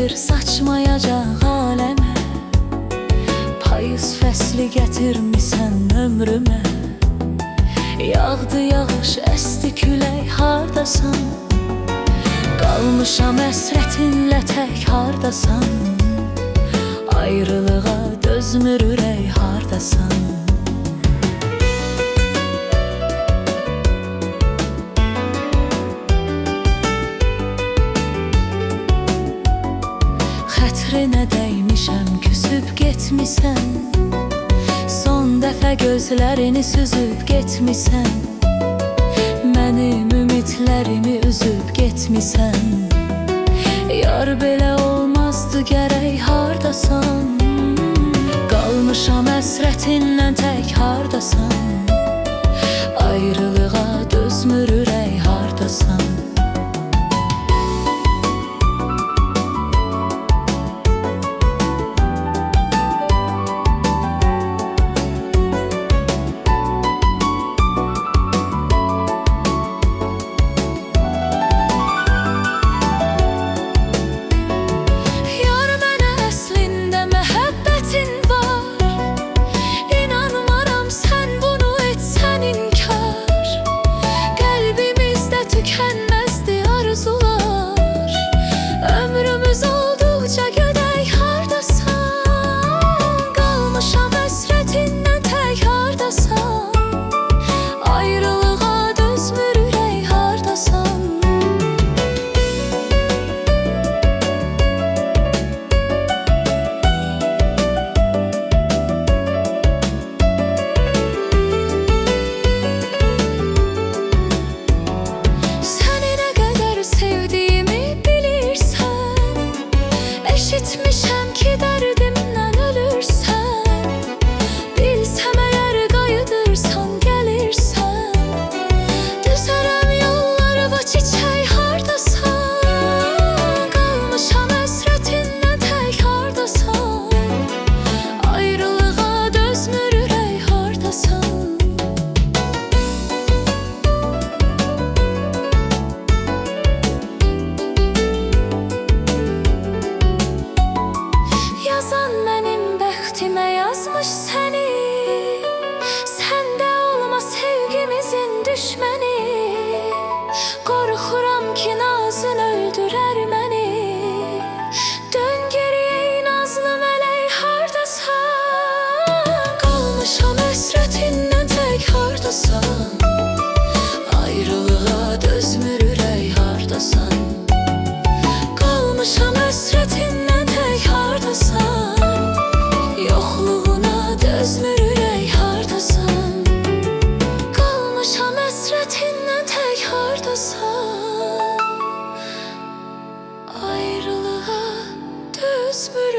gelir saçmayacaq aləmə. Payız fəsli gətirmisən ömrümə. Yağdı yağış, əsti külək, hardasan? Qalmışam əsrətinlə tək, hardasan? Ayrılığa dözmür ürək, hardasan? Xətrinə dəymişəm, küsüb getmisən. Son dəfə gözlərini süzüb getmisən. Mənim ümidlərimi üzüb getmisən. Yar belə olmazdı gərək, hardasan? Qalmışam əsrətinlə tək, hardasan? Ayrılığa dözmür ürək, hardasan? Eşitmişəm ki dərdimdən ölürsən. Bilsəm əgər qayıdırsan, gəlirsən. Düzərəm yolları, va çiçək, hardasan? Qalmışam əsrətindən tək, hardasan? Ayrılığa dözmür ürək, hardasan? Yazan mənim bəxtimə yazmış səni. Səndə olma sevgimizin düşməni. Qorxuram ki nazın öldürər məni. Dön geriyə ey nazlı mələk, hardasan? Qalmışam əsrətindən tək, hardasan? Ayrılığa dözmür ürək, hardasan? Qalmışam əsrətindən tək, hardasan? Yoxluğuna dözmür ürək, hardasan? Qalmışam əsrətindən tək, hardasan? Ayrılığa dözmür